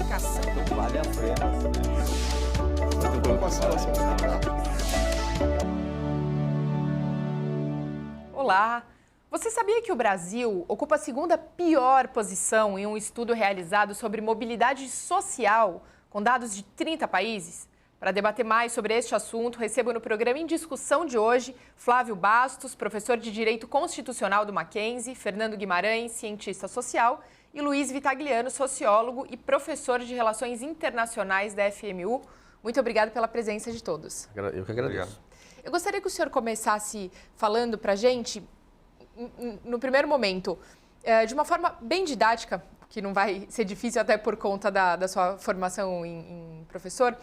educação. Vale a pena. Muito bom passar. Olá! Você sabia que o Brasil ocupa a segunda pior posição em um estudo realizado sobre mobilidade social com dados de 30 países? Para debater mais sobre este assunto, recebo no programa em discussão de hoje Flávio Bastos, professor de Direito Constitucional do Mackenzie, Fernando Guimarães, cientista social, e Luiz Vitagliano, sociólogo e professor de Relações Internacionais da FMU. Muito obrigada pela presença de todos. Eu que agradeço. Eu gostaria que o senhor começasse falando para a gente, no primeiro momento, de uma forma bem didática, que não vai ser difícil até por conta da sua formação em professor,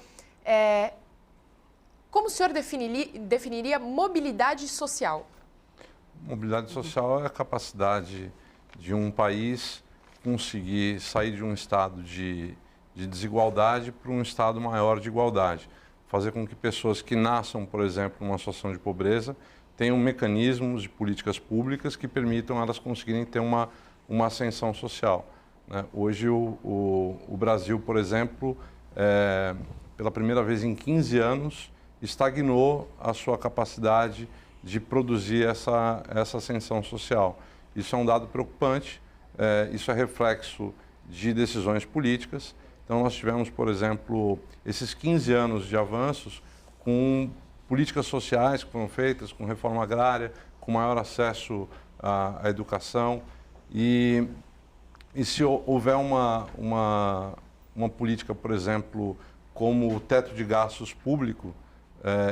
como o senhor definiria mobilidade social? Mobilidade social é a capacidade de um país conseguir sair de um estado de desigualdade para um estado maior de igualdade. Fazer com que pessoas que nasçam, por exemplo, numa situação de pobreza, tenham mecanismos de políticas públicas que permitam elas conseguirem ter uma ascensão social, né? Hoje o Brasil, por exemplo, pela primeira vez em 15 anos, estagnou a sua capacidade de produzir essa ascensão social. Isso é um dado preocupante, isso é reflexo de decisões políticas. Então, nós tivemos, por exemplo, esses 15 anos de avanços com políticas sociais que foram feitas, com reforma agrária, com maior acesso à educação. E se houver uma política, por exemplo, como o teto de gastos público,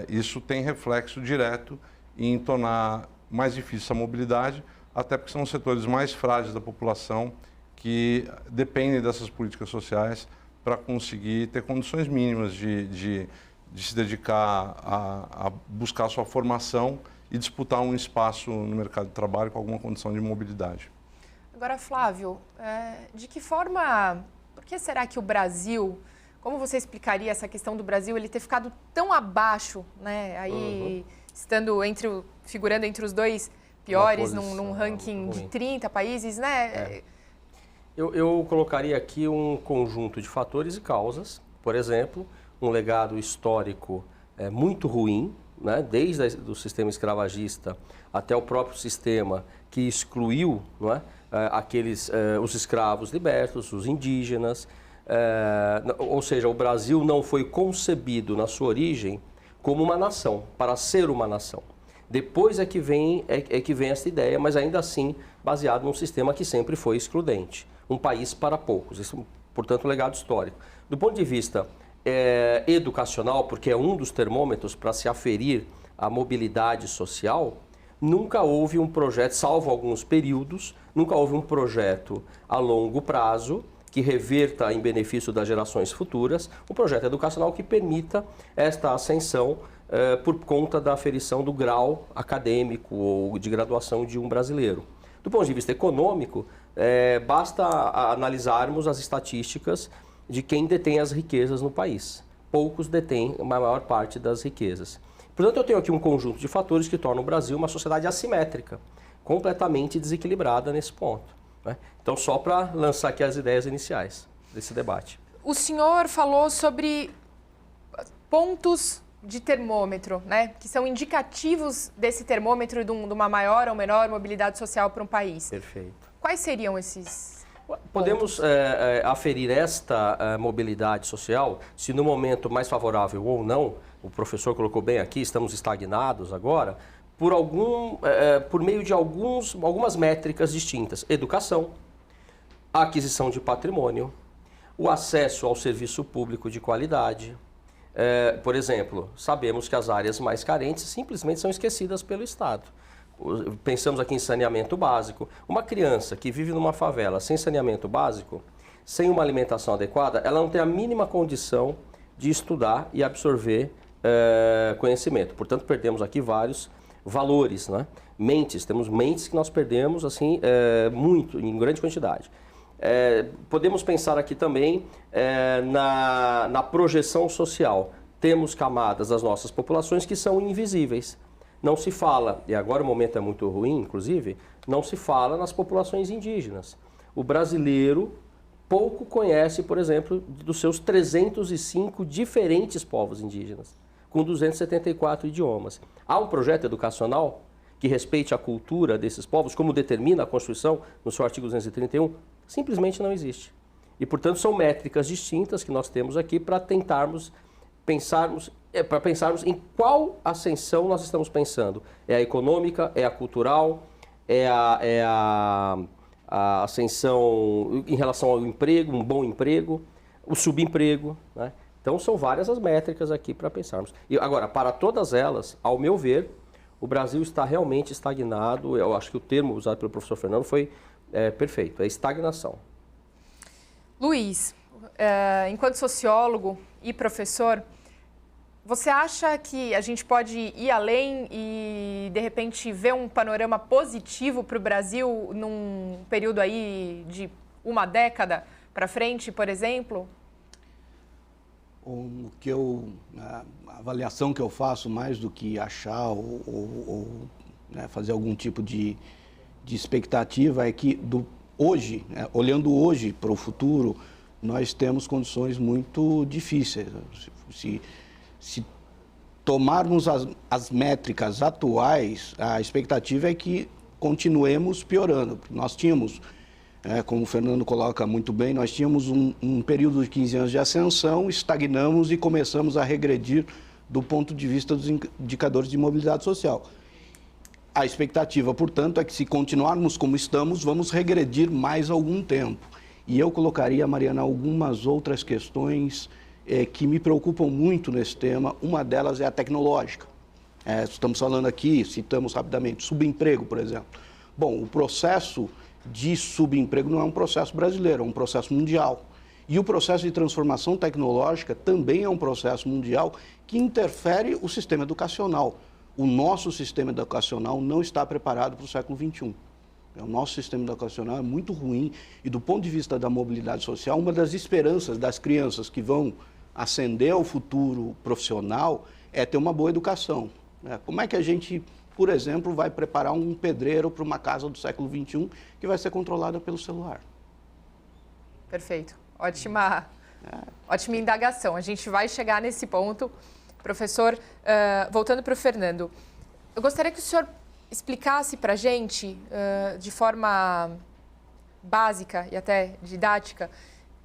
isso tem reflexo direto em tornar mais difícil a mobilidade, até porque são os setores mais frágeis da população que dependem dessas políticas sociais para conseguir ter condições mínimas de se dedicar a buscar a sua formação e disputar um espaço no mercado de trabalho com alguma condição de mobilidade. Agora, Flávio, de que forma, por que será que o Brasil, como você explicaria essa questão do Brasil ele ter ficado tão abaixo, né? Aí figurando entre os dois piores num ranking de 30 países, né? Eu colocaria aqui um conjunto de fatores e causas. Por exemplo, um legado histórico muito ruim, né? Desde o sistema escravagista até o próprio sistema que excluiu, não é? Os escravos libertos, os indígenas. Ou seja, o Brasil não foi concebido na sua origem como uma nação, para ser uma nação. Depois é que vem essa ideia, mas ainda assim baseado num sistema que sempre foi excludente. Um país para poucos, isso, portanto, um legado histórico. Do ponto de vista educacional, porque é um dos termômetros para se aferir a mobilidade social, nunca houve um projeto, salvo alguns períodos, nunca houve um projeto a longo prazo que reverta em benefício das gerações futuras, um projeto educacional que permita esta ascensão por conta da aferição do grau acadêmico ou de graduação de um brasileiro. Do ponto de vista econômico, basta analisarmos as estatísticas de quem detém as riquezas no país. Poucos detêm a maior parte das riquezas. Portanto, eu tenho aqui um conjunto de fatores que tornam o Brasil uma sociedade assimétrica, completamente desequilibrada nesse ponto, né? Então, só para lançar aqui as ideias iniciais desse debate. O senhor falou sobre pontos de termômetro, né, que são indicativos desse termômetro de uma maior ou menor mobilidade social para um país. Perfeito. Quais seriam esses pontos? Podemos aferir esta mobilidade social, se no momento mais favorável ou não, o professor colocou bem aqui, estamos estagnados agora, por meio de algumas métricas distintas. Educação, a aquisição de patrimônio, o acesso ao serviço público de qualidade. Por exemplo, sabemos que as áreas mais carentes simplesmente são esquecidas pelo Estado. Pensamos aqui em saneamento básico. Uma criança que vive numa favela sem saneamento básico, sem uma alimentação adequada, ela não tem a mínima condição de estudar e absorver conhecimento. Portanto, perdemos aqui vários valores, né? Temos mentes que nós perdemos assim, muito, em grande quantidade. Podemos pensar aqui também na projeção social. Temos camadas das nossas populações que são invisíveis. Não se fala, e agora o momento é muito ruim, inclusive, não se fala nas populações indígenas. O brasileiro pouco conhece, por exemplo, dos seus 305 diferentes povos indígenas, com 274 idiomas. Há um projeto educacional que respeite a cultura desses povos, como determina a Constituição no seu artigo 231? Simplesmente não existe. E, portanto, são métricas distintas que nós temos aqui para pensarmos em qual ascensão nós estamos pensando. É a econômica, é a cultural, é a ascensão em relação ao emprego, um bom emprego, o subemprego, né? Então, são várias as métricas aqui para pensarmos. E agora, para todas elas, ao meu ver, o Brasil está realmente estagnado. Eu acho que o termo usado pelo professor Fernando foi perfeito, é estagnação. Luiz, enquanto sociólogo e professor, você acha que a gente pode ir além e, de repente, ver um panorama positivo para o Brasil num período aí de uma década para frente, por exemplo? A avaliação que eu faço, mais do que achar ou né, fazer algum tipo de expectativa, é que hoje, olhando hoje para o futuro, nós temos condições muito difíceis. Se tomarmos as métricas atuais, a expectativa é que continuemos piorando. Nós tínhamos, como o Fernando coloca muito bem, nós tínhamos um período de 15 anos de ascensão, estagnamos e começamos a regredir do ponto de vista dos indicadores de mobilidade social. A expectativa, portanto, é que se continuarmos como estamos, vamos regredir mais algum tempo. E eu colocaria, Mariana, algumas outras questões que me preocupam muito nesse tema. Uma delas é a tecnológica. Estamos falando aqui, citamos rapidamente, subemprego, por exemplo. Bom, o processo de subemprego não é um processo brasileiro, é um processo mundial. E o processo de transformação tecnológica também é um processo mundial que interfere o sistema educacional. O nosso sistema educacional não está preparado para o século XXI. O nosso sistema educacional é muito ruim e, do ponto de vista da mobilidade social, uma das esperanças das crianças que vão ascender ao futuro profissional é ter uma boa educação. Como é que a gente, por exemplo, vai preparar um pedreiro para uma casa do século XXI que vai ser controlada pelo celular? Perfeito. Ótima indagação. A gente vai chegar nesse ponto. Professor, voltando para o Fernando, eu gostaria que o senhor explicasse para a gente, de forma básica e até didática,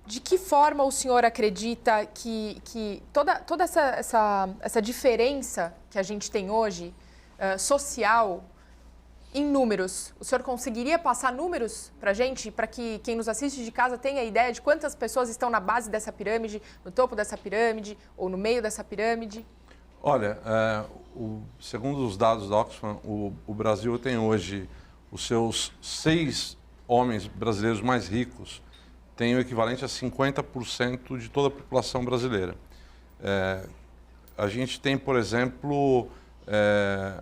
de que forma o senhor acredita que toda essa diferença que a gente tem hoje, social, em números, o senhor conseguiria passar números para a gente, para que quem nos assiste de casa tenha ideia de quantas pessoas estão na base dessa pirâmide, no topo dessa pirâmide ou no meio dessa pirâmide? Olha, segundo os dados da Oxfam, o Brasil tem hoje os seus 6 homens brasileiros mais ricos, tem o equivalente a 50% de toda a população brasileira. A gente tem, por exemplo,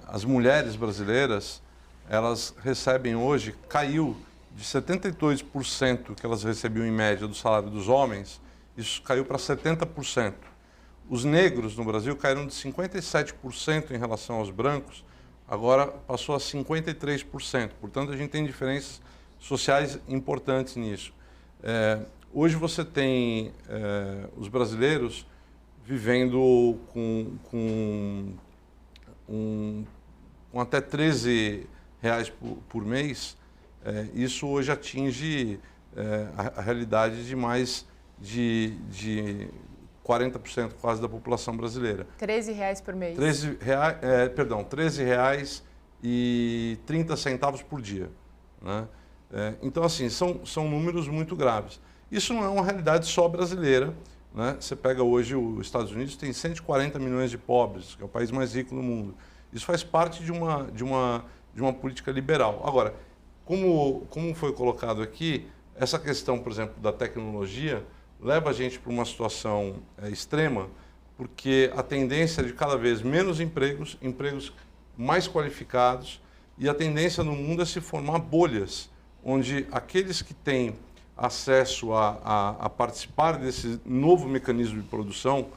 as mulheres brasileiras, elas recebem hoje, caiu de 72% que elas recebiam em média do salário dos homens, isso caiu para 70%. Os negros no Brasil caíram de 57% em relação aos brancos, agora passou a 53%. Portanto, a gente tem diferenças sociais importantes nisso. Hoje você tem os brasileiros vivendo com até R$13 por mês. Isso hoje atinge a realidade de mais de 40% quase da população brasileira. R$13 por mês. R$13,30 por dia, né? Então, assim, são números muito graves. Isso não é uma realidade só brasileira, né? Você pega hoje os Estados Unidos, tem 140 milhões de pobres, que é o país mais rico do mundo. Isso faz parte de uma política liberal. Agora, como foi colocado aqui, essa questão, por exemplo, da tecnologia leva a gente para uma situação extrema, porque a tendência é de cada vez menos empregos mais qualificados, e a tendência no mundo é se formar bolhas, onde aqueles que têm acesso a participar desse novo mecanismo de produção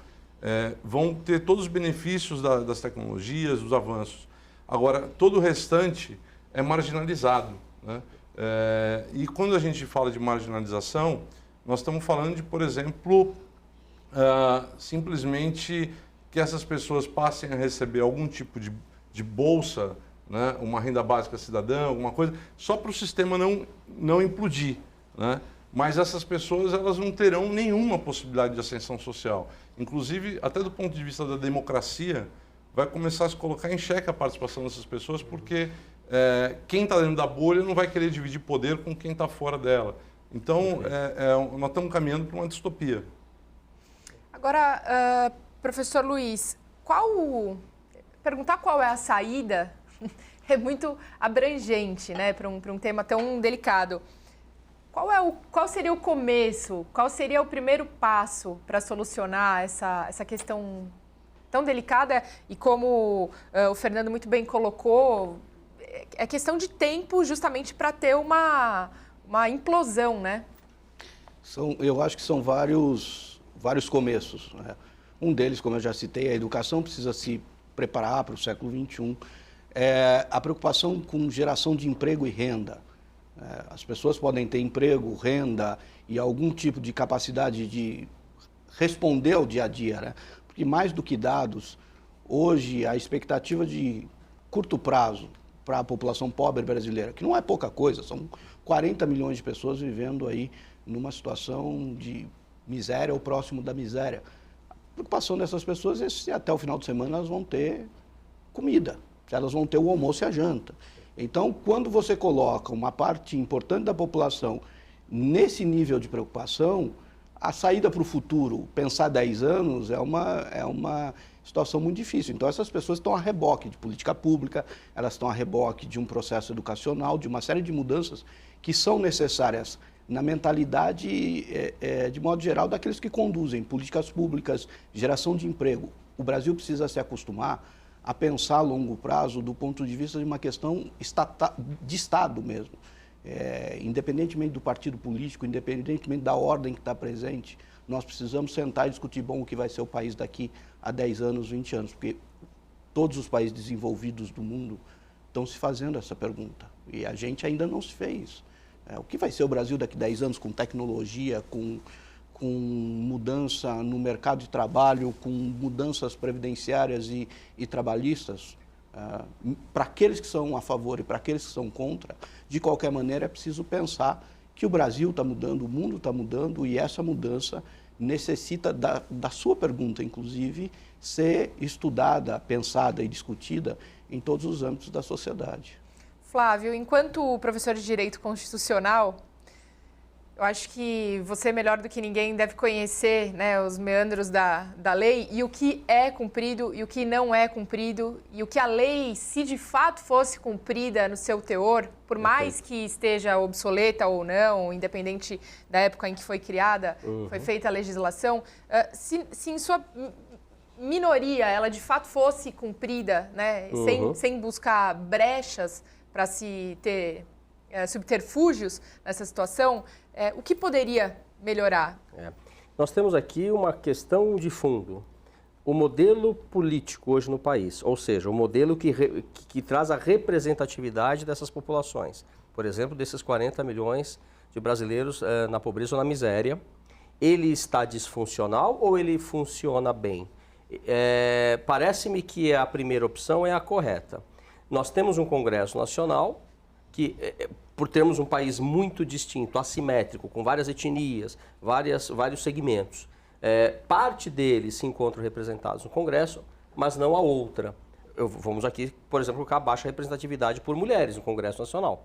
vão ter todos os benefícios das tecnologias, dos avanços. Agora, todo o restante é marginalizado, né? E quando a gente fala de marginalização, Nós estamos falando de, por exemplo, simplesmente que essas pessoas passem a receber algum tipo de bolsa, né, uma renda básica cidadã, alguma coisa, só para o sistema não implodir, né? Mas essas pessoas elas não terão nenhuma possibilidade de ascensão social. Inclusive, até do ponto de vista da democracia, vai começar a se colocar em xeque a participação dessas pessoas, porque quem está dentro da bolha não vai querer dividir poder com quem está fora dela. Então, nós estamos caminhando para uma distopia. Agora, professor Luiz, perguntar qual é a saída é muito abrangente, né, para um tema tão delicado. Qual seria o começo, qual seria o primeiro passo para solucionar essa questão tão delicada e como o Fernando muito bem colocou, é questão de tempo justamente para ter uma implosão, né? Eu acho que são vários começos, né? Um deles, como eu já citei, a educação precisa se preparar para o século XXI. A preocupação com geração de emprego e renda. As pessoas podem ter emprego, renda e algum tipo de capacidade de responder ao dia a dia, né? Porque mais do que dados, hoje a expectativa de curto prazo para a população pobre brasileira, que não é pouca coisa, são 40 milhões de pessoas vivendo aí numa situação de miséria ou próximo da miséria. A preocupação dessas pessoas é se até o final de semana elas vão ter comida, se elas vão ter o almoço e a janta. Então, quando você coloca uma parte importante da população nesse nível de preocupação, a saída para o futuro, pensar 10 anos, é uma situação muito difícil. Então, essas pessoas estão a reboque de política pública, elas estão a reboque de um processo educacional, de uma série de mudanças que são necessárias na mentalidade, de modo geral, daqueles que conduzem políticas públicas, geração de emprego. O Brasil precisa se acostumar a pensar a longo prazo do ponto de vista de uma questão de Estado mesmo. Independentemente do partido político, independentemente da ordem que está presente, nós precisamos sentar e discutir o que vai ser o país daqui a 10 anos, 20 anos, porque todos os países desenvolvidos do mundo estão se fazendo essa pergunta e a gente ainda não se fez. O que vai ser o Brasil daqui a 10 anos com tecnologia, com mudança no mercado de trabalho, com mudanças previdenciárias e trabalhistas? Para aqueles que são a favor e para aqueles que são contra, de qualquer maneira é preciso pensar que o Brasil está mudando, o mundo está mudando e essa mudança necessita da sua pergunta, inclusive, ser estudada, pensada e discutida em todos os âmbitos da sociedade. Flávio, enquanto professor de Direito Constitucional, eu acho que você, melhor do que ninguém, deve conhecer, né, os meandros da lei e o que é cumprido e o que não é cumprido e o que a lei, se de fato fosse cumprida no seu teor, por mais que esteja obsoleta ou não, independente da época em que foi criada, foi feita a legislação, se em sua minoria ela de fato fosse cumprida, né, sem buscar brechas para se ter subterfúgios nessa situação, o que poderia melhorar? Nós temos aqui uma questão de fundo. O modelo político hoje no país, ou seja, o modelo que traz a representatividade dessas populações, por exemplo, desses 40 milhões de brasileiros na pobreza ou na miséria, ele está disfuncional ou ele funciona bem? Parece-me que a primeira opção é a correta. Nós temos um Congresso Nacional que, por termos um país muito distinto, assimétrico, com várias etnias, vários segmentos, parte deles se encontram representados no Congresso, mas não a outra. Vamos aqui, por exemplo, colocar a baixa representatividade por mulheres no Congresso Nacional.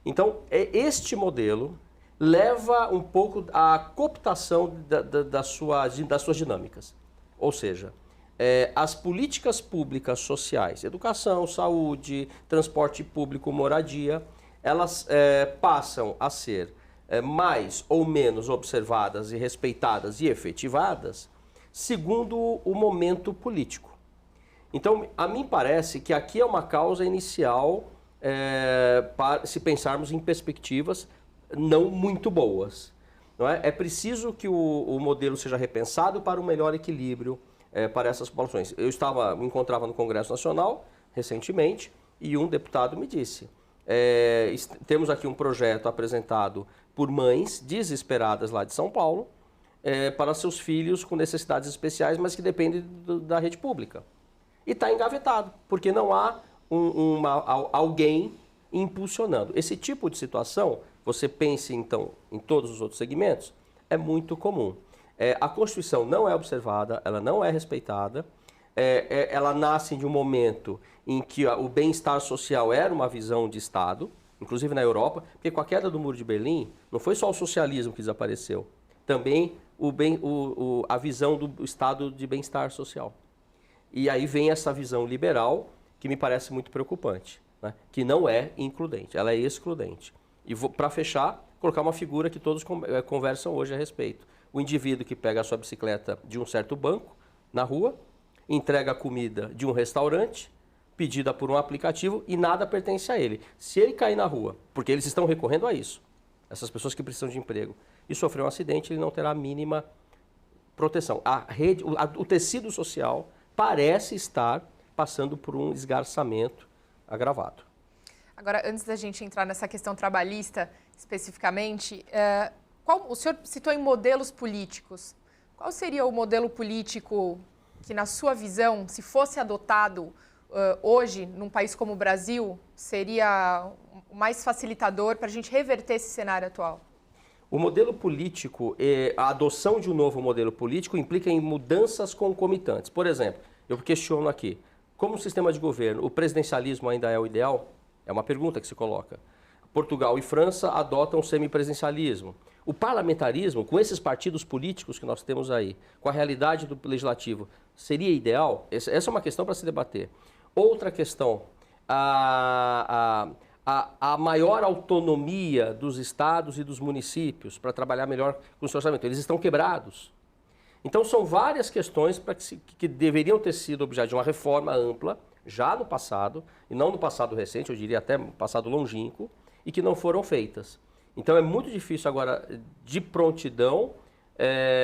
Então, este modelo leva um pouco à cooptação das suas dinâmicas. Ou seja, as políticas públicas sociais, educação, saúde, transporte público, moradia, elas passam a ser mais ou menos observadas e respeitadas e efetivadas segundo o momento político. Então, a mim parece que aqui é uma causa inicial para se pensarmos em perspectivas não muito boas. Não é? É preciso que o modelo seja repensado para um melhor equilíbrio para essas populações. Eu me encontrava no Congresso Nacional recentemente e um deputado me disse: temos aqui um projeto apresentado por mães desesperadas lá de São Paulo para seus filhos com necessidades especiais, mas que dependem da rede pública. E está engavetado, porque não há alguém impulsionando. Esse tipo de situação, você pense então em todos os outros segmentos, é muito comum. A Constituição não é observada, ela não é respeitada, ela nasce de um momento em que o bem-estar social era uma visão de Estado, inclusive na Europa, porque com a queda do Muro de Berlim, não foi só o socialismo que desapareceu, também a visão do Estado de bem-estar social. E aí vem essa visão liberal, que me parece muito preocupante, né? Que não é includente, ela é excludente. E para fechar, colocar uma figura que todos conversam hoje a respeito. O indivíduo que pega a sua bicicleta de um certo banco, na rua, entrega a comida de um restaurante, pedida por um aplicativo e nada pertence a ele. Se ele cair na rua, porque eles estão recorrendo a isso, essas pessoas que precisam de emprego, e sofrer um acidente, ele não terá a mínima proteção. O tecido social parece estar passando por um esgarçamento agravado. Agora, antes da gente entrar nessa questão trabalhista especificamente, o senhor citou em modelos políticos. Qual seria o modelo político que, na sua visão, se fosse adotado hoje, num país como o Brasil, seria o mais facilitador para a gente reverter esse cenário atual? O modelo político, a adoção de um novo modelo político implica em mudanças concomitantes. Por exemplo, eu questiono aqui, como sistema de governo, o presidencialismo ainda é o ideal? É uma pergunta que se coloca. Portugal e França adotam o semipresidencialismo. O parlamentarismo, com esses partidos políticos que nós temos aí, com a realidade do legislativo, seria ideal? Essa é uma questão para se debater. Outra questão, a maior autonomia dos estados e dos municípios para trabalhar melhor com o seu orçamento. Eles estão quebrados. Então, são várias questões que deveriam ter sido objeto de uma reforma ampla, já no passado, e não no passado recente, eu diria até no passado longínquo, e que não foram feitas. Então, é muito difícil agora, de prontidão,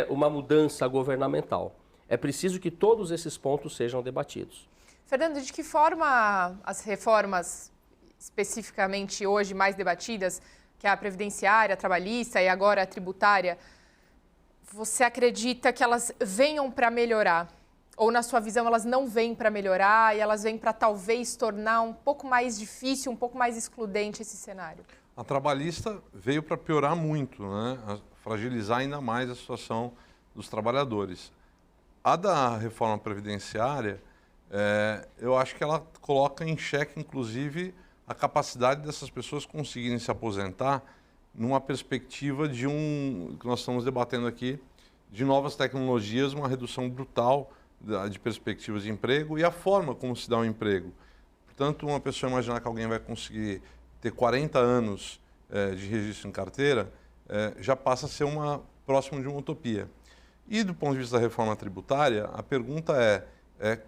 uma mudança governamental. É preciso que todos esses pontos sejam debatidos. Fernando, de que forma as reformas, especificamente hoje mais debatidas, que é a previdenciária, a trabalhista e agora a tributária, você acredita que elas venham para melhorar? Ou, na sua visão, elas não vêm para melhorar e elas vêm para talvez tornar um pouco mais difícil, um pouco mais excludente esse cenário? A trabalhista veio para piorar muito, né? Fragilizar ainda mais a situação dos trabalhadores. A da reforma previdenciária, eu acho que ela coloca em xeque, inclusive, a capacidade dessas pessoas conseguirem se aposentar numa perspectiva de que nós estamos debatendo aqui, de novas tecnologias, uma redução brutal de perspectivas de emprego e a forma como se dá o emprego. Portanto, uma pessoa imaginar que alguém vai conseguir ter 40 anos de registro em carteira, já passa a ser próximo de uma utopia. E do ponto de vista da reforma tributária, a pergunta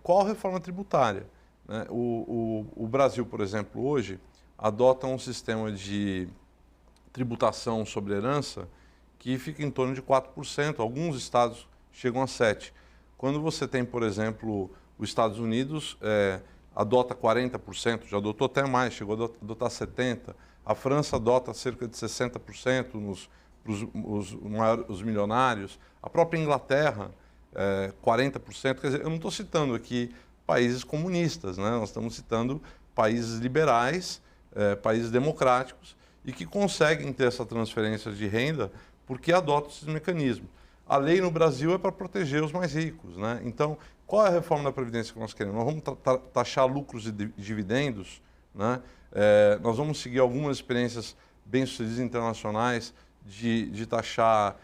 qual reforma tributária? Né? O Brasil, por exemplo, hoje, adota um sistema de tributação sobre herança que fica em torno de 4%, alguns estados chegam a 7%. Quando você tem, por exemplo, os Estados Unidos adota 40%, já adotou até mais, chegou a adotar 70%. A França adota cerca de 60% os milionários. A própria Inglaterra, 40%. Quer dizer, eu não estou citando aqui países comunistas, né? Nós estamos citando países liberais, países democráticos e que conseguem ter essa transferência de renda porque adotam esses mecanismos. A lei no Brasil é para proteger os mais ricos, né? Então, qual é a reforma da Previdência que nós queremos? Nós vamos taxar lucros e dividendos, né? Nós vamos seguir algumas experiências bem-sucedidas internacionais de taxar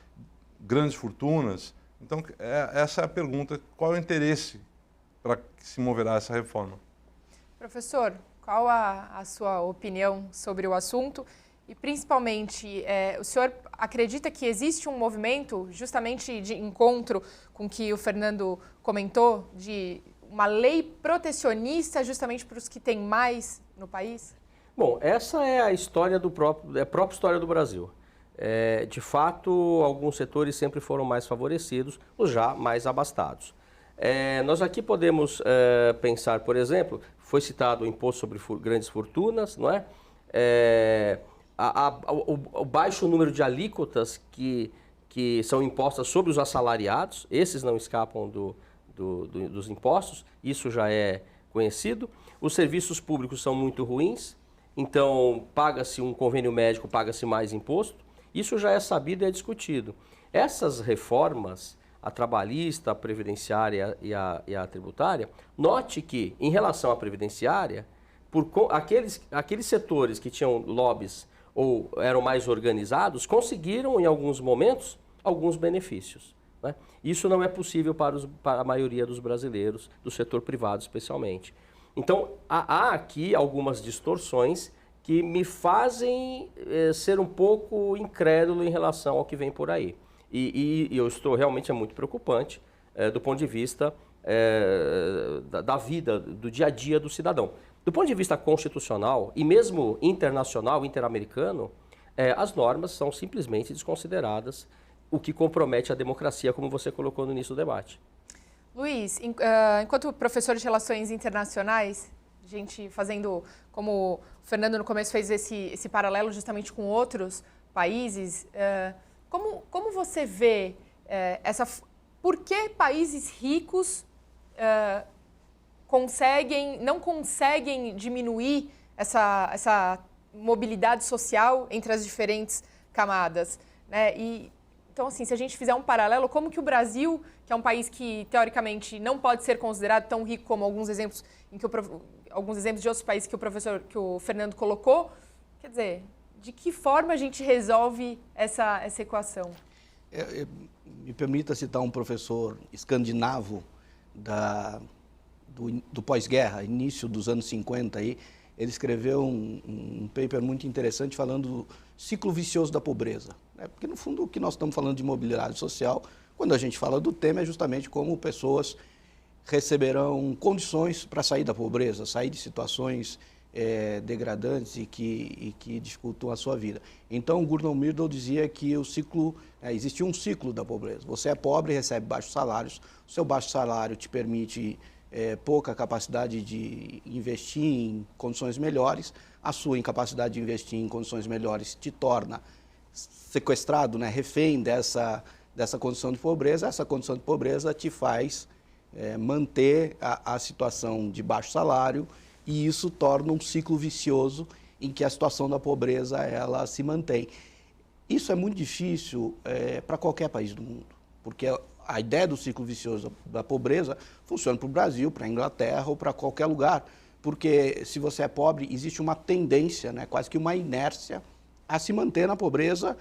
grandes fortunas. Então, essa é a pergunta, qual é o interesse para que se moverá essa reforma? Professor, qual a sua opinião sobre o assunto? E, principalmente, o senhor acredita que existe um movimento, justamente de encontro com o que o Fernando comentou, de uma lei protecionista justamente para os que têm mais no país? Bom, essa é a história a própria história do Brasil. De fato, alguns setores sempre foram mais favorecidos, os já mais abastados. Nós aqui podemos pensar, por exemplo, foi citado o imposto sobre grandes fortunas, não é? o baixo número de alíquotas que são impostas sobre os assalariados, esses não escapam dos impostos, isso já é conhecido. Os serviços públicos são muito ruins, então paga-se um convênio médico, paga-se mais imposto, isso já é sabido e é discutido. Essas reformas, a trabalhista, a previdenciária e a tributária, note que, em relação à previdenciária, aqueles setores que tinham lobbies ou eram mais organizados, conseguiram, em alguns momentos, alguns benefícios, né? Isso não é possível para a maioria dos brasileiros, do setor privado especialmente. Então, há aqui algumas distorções que me fazem ser um pouco incrédulo em relação ao que vem por aí. E eu estou realmente muito preocupante do ponto de vista da vida, do dia a dia do cidadão. Do ponto de vista constitucional e mesmo internacional, interamericano, as normas são simplesmente desconsideradas, o que compromete a democracia, como você colocou no início do debate. Luiz, enquanto professor de Relações Internacionais, a gente fazendo, como o Fernando no começo fez esse paralelo justamente com outros países, como você vê por que países ricos não conseguem diminuir essa mobilidade social entre as diferentes camadas, né? Então, assim, se a gente fizer um paralelo, como que o Brasil, que é um país que, teoricamente, não pode ser considerado tão rico como alguns exemplos de outros países que o Fernando colocou, quer dizer, de que forma a gente resolve essa equação? Me permita citar um professor escandinavo do pós-guerra, início dos anos 50, aí, ele escreveu um paper muito interessante falando do ciclo vicioso da pobreza. Porque, no fundo, o que nós estamos falando de mobilidade social, quando a gente fala do tema, é justamente como pessoas receberão condições para sair da pobreza, sair de situações degradantes e que dificultam a sua vida. Então, Gordon Myrdal dizia que existia um ciclo da pobreza. Você é pobre e recebe baixos salários, o seu baixo salário te permite pouca capacidade de investir em condições melhores, a sua incapacidade de investir em condições melhores te torna sequestrado, né, refém dessa condição de pobreza. Essa condição de pobreza te faz manter a situação de baixo salário, e isso torna um ciclo vicioso em que a situação da pobreza ela se mantém. Isso é muito difícil para qualquer país do mundo, porque a ideia do ciclo vicioso da pobreza funciona para o Brasil, para a Inglaterra ou para qualquer lugar, porque se você é pobre, existe uma tendência, né, quase que uma inércia a se manter na pobreza,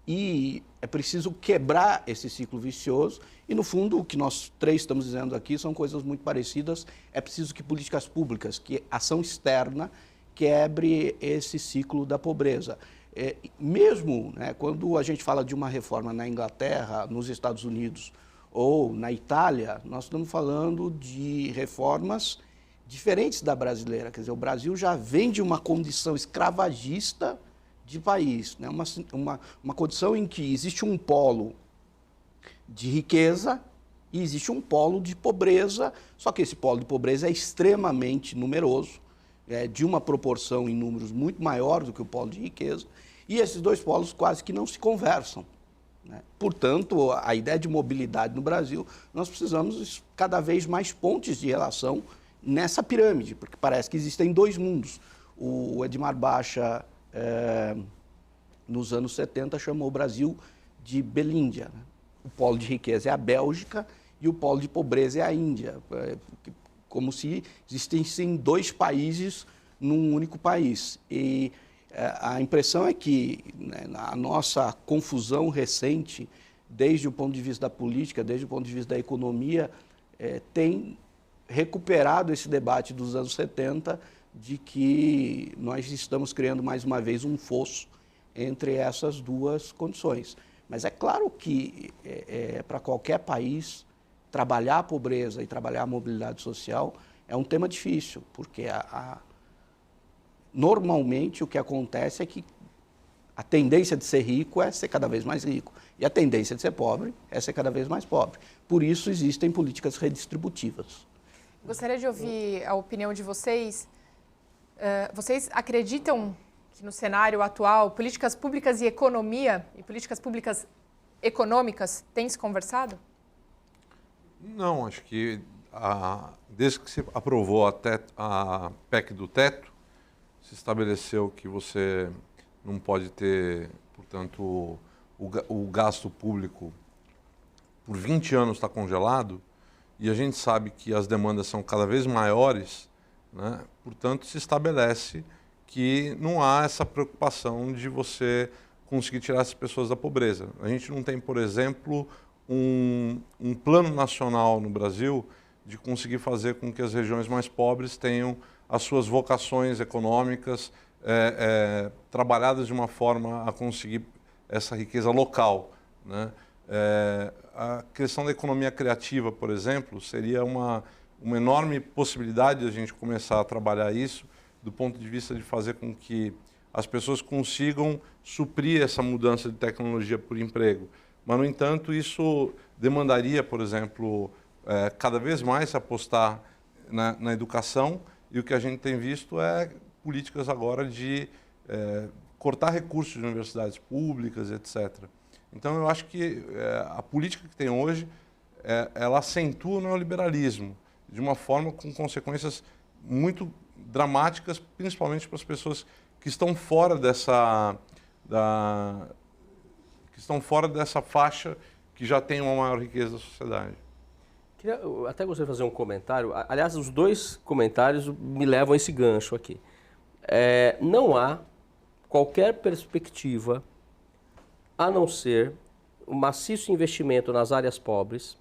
e é preciso quebrar esse ciclo vicioso. E, no fundo, o que nós três estamos dizendo aqui são coisas muito parecidas. É preciso que políticas públicas, que ação externa, quebre esse ciclo da pobreza. Mesmo, né, quando a gente fala de uma reforma na Inglaterra, nos Estados Unidos ou na Itália, nós estamos falando de reformas diferentes da brasileira. Quer dizer, o Brasil já vem de uma condição escravagista de país, né? Uma condição em que existe um polo de riqueza e existe um polo de pobreza, só que esse polo de pobreza é extremamente numeroso, de uma proporção em números muito maior do que o polo de riqueza, e esses dois polos quase que não se conversam, né? Portanto, a ideia de mobilidade no Brasil, nós precisamos cada vez mais pontes de relação nessa pirâmide, porque parece que existem dois mundos. O Edmar Baixa, nos anos 70, chamou o Brasil de Belíndia, né? O polo de riqueza é a Bélgica e o polo de pobreza é a Índia, como se existissem dois países num único país. E a impressão é que, né, a nossa confusão recente, desde o ponto de vista da política, desde o ponto de vista da economia, tem recuperado esse debate dos anos 70, de que nós estamos criando mais uma vez um fosso entre essas duas condições. Mas é claro que para qualquer país, trabalhar a pobreza e trabalhar a mobilidade social é um tema difícil, porque normalmente o que acontece é que a tendência de ser rico é ser cada vez mais rico, e a tendência de ser pobre é ser cada vez mais pobre. Por isso existem políticas redistributivas. Gostaria de ouvir a opinião de vocês. Vocês acreditam que no cenário atual, políticas públicas e economia e políticas públicas econômicas têm se conversado? Não, acho que desde que se aprovou a PEC do teto, se estabeleceu que você não pode ter, portanto, o gasto público por 20 anos está congelado, e a gente sabe que as demandas são cada vez maiores, né? Portanto, se estabelece que não há essa preocupação de você conseguir tirar essas pessoas da pobreza. A gente não tem, por exemplo, um plano nacional no Brasil de conseguir fazer com que as regiões mais pobres tenham as suas vocações econômicas trabalhadas de uma forma a conseguir essa riqueza local, né? A questão da economia criativa, por exemplo, seria uma enorme possibilidade de a gente começar a trabalhar isso do ponto de vista de fazer com que as pessoas consigam suprir essa mudança de tecnologia por emprego. Mas, no entanto, isso demandaria, por exemplo, cada vez mais apostar na educação, e o que a gente tem visto é políticas agora de cortar recursos de universidades públicas, etc. Então, eu acho que a política que tem hoje, ela acentua o neoliberalismo de uma forma com consequências muito dramáticas, principalmente para as pessoas que estão fora dessa faixa que já tem uma maior riqueza da sociedade. Eu até gostaria de fazer um comentário. Aliás, os dois comentários me levam a esse gancho aqui. Não há qualquer perspectiva a não ser um maciço investimento nas áreas pobres,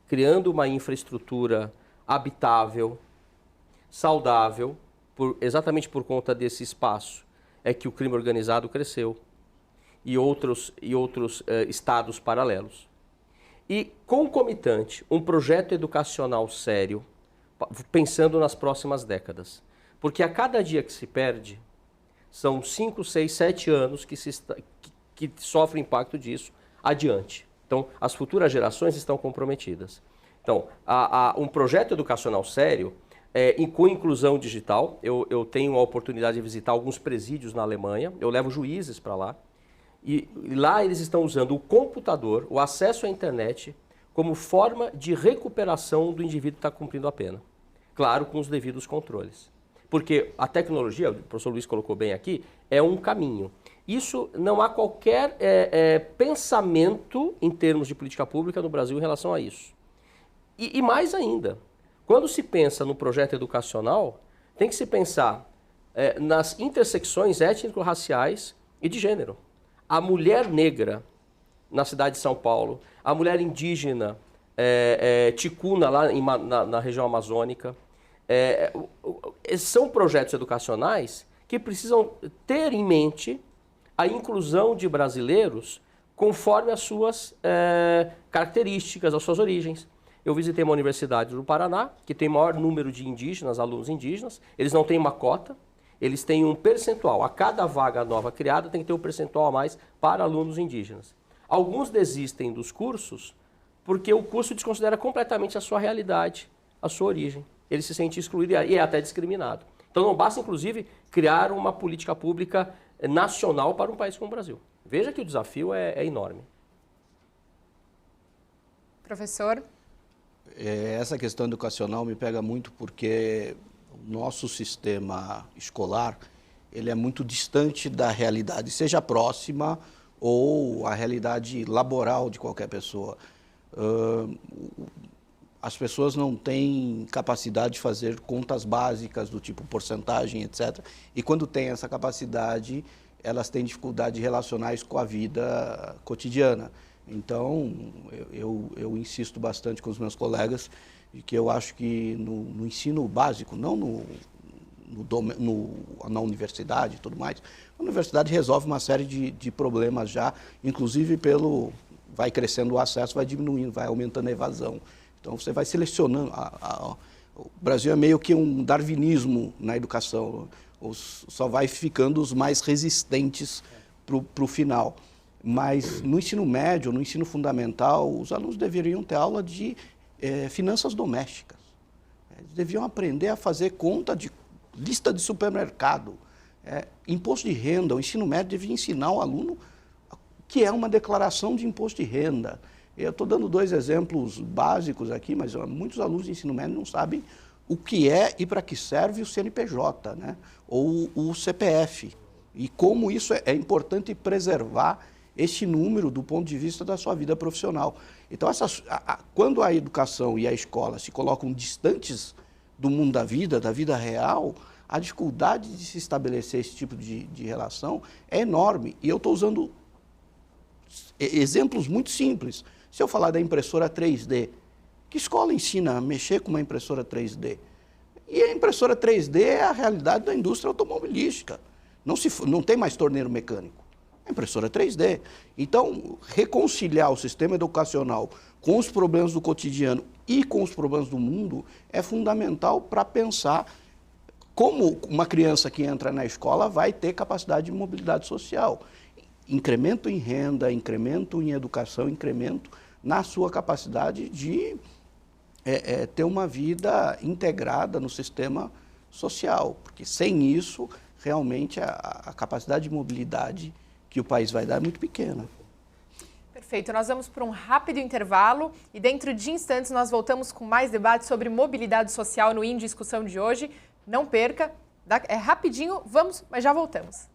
criando uma infraestrutura habitável, saudável, exatamente por conta desse espaço é que o crime organizado cresceu e outros estados paralelos. E, concomitante, um projeto educacional sério, pensando nas próximas décadas. Porque a cada dia que se perde, são 5, 6, 7 anos que sofrem impacto disso adiante. Então, as futuras gerações estão comprometidas. Então, um projeto educacional sério, com inclusão digital, eu tenho a oportunidade de visitar alguns presídios na Alemanha, eu levo juízes para lá, e lá eles estão usando o computador, o acesso à internet, como forma de recuperação do indivíduo que está cumprindo a pena. Claro, com os devidos controles. Porque a tecnologia, o professor Luiz colocou bem aqui, é um caminho. Isso não há qualquer pensamento em termos de política pública no Brasil em relação a isso. E mais ainda, quando se pensa no projeto educacional, tem que se pensar nas intersecções étnico-raciais e de gênero. A mulher negra na cidade de São Paulo, a mulher indígena ticuna lá na região amazônica, são projetos educacionais que precisam ter em mente a inclusão de brasileiros conforme as suas características, as suas origens. Eu visitei uma universidade do Paraná, que tem maior número de indígenas, alunos indígenas. Eles não têm uma cota, eles têm um percentual. A cada vaga nova criada tem que ter um percentual a mais para alunos indígenas. Alguns desistem dos cursos porque o curso desconsidera completamente a sua realidade, a sua origem. Ele se sente excluído e é até discriminado. Então não basta, inclusive, criar uma política pública nacional para um país como o Brasil. Veja que o desafio é enorme. Professor? Essa questão educacional me pega muito porque o nosso sistema escolar ele é muito distante da realidade, seja próxima ou a realidade laboral de qualquer pessoa. As pessoas não têm capacidade de fazer contas básicas do tipo porcentagem, etc. E quando têm essa capacidade, elas têm dificuldade de relacionar isso com a vida cotidiana. Então, eu insisto bastante com os meus colegas de que eu acho que no ensino básico, não na universidade e tudo mais, a universidade resolve uma série de problemas já, inclusive vai crescendo o acesso, vai diminuindo, vai aumentando a evasão. Então, você vai selecionando. O Brasil é meio que um darwinismo na educação, só vai ficando os mais resistentes para o final. Mas no ensino médio, no ensino fundamental, os alunos deveriam ter aula de finanças domésticas. Eles deviam aprender a fazer conta de lista de supermercado. Imposto de renda, o ensino médio devia ensinar o aluno o que é uma declaração de imposto de renda. Eu estou dando 2 exemplos básicos aqui, mas muitos alunos de ensino médio não sabem o que é e para que serve o CNPJ, né? Ou o CPF. E como isso é importante preservar esse número do ponto de vista da sua vida profissional. Então, quando a educação e a escola se colocam distantes do mundo da vida real, a dificuldade de se estabelecer esse tipo de relação é enorme. E eu estou usando exemplos muito simples. Se eu falar da impressora 3D, que escola ensina a mexer com uma impressora 3D? E a impressora 3D é a realidade da indústria automobilística. Não tem mais torneiro mecânico. É impressora 3D. Então, reconciliar o sistema educacional com os problemas do cotidiano e com os problemas do mundo é fundamental para pensar como uma criança que entra na escola vai ter capacidade de mobilidade social. Incremento em renda, incremento em educação, incremento na sua capacidade de ter uma vida integrada no sistema social. Porque sem isso, realmente, a capacidade de mobilidade que o país vai dar é muito pequena. Perfeito. Nós vamos para um rápido intervalo e dentro de instantes nós voltamos com mais debates sobre mobilidade social no Indiscussão de hoje. Não perca, é rapidinho, vamos, mas já voltamos.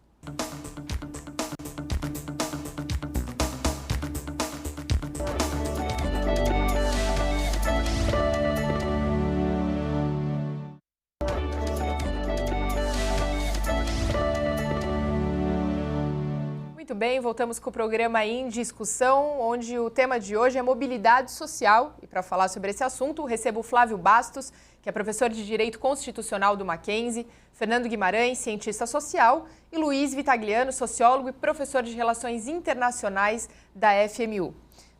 Muito bem, voltamos com o programa Em Discussão, onde o tema de hoje é mobilidade social. E para falar sobre esse assunto, recebo o Flávio Bastos, que é professor de Direito Constitucional do Mackenzie, Fernando Guimarães, cientista social, e Luiz Vitagliano, sociólogo e professor de Relações Internacionais da FMU.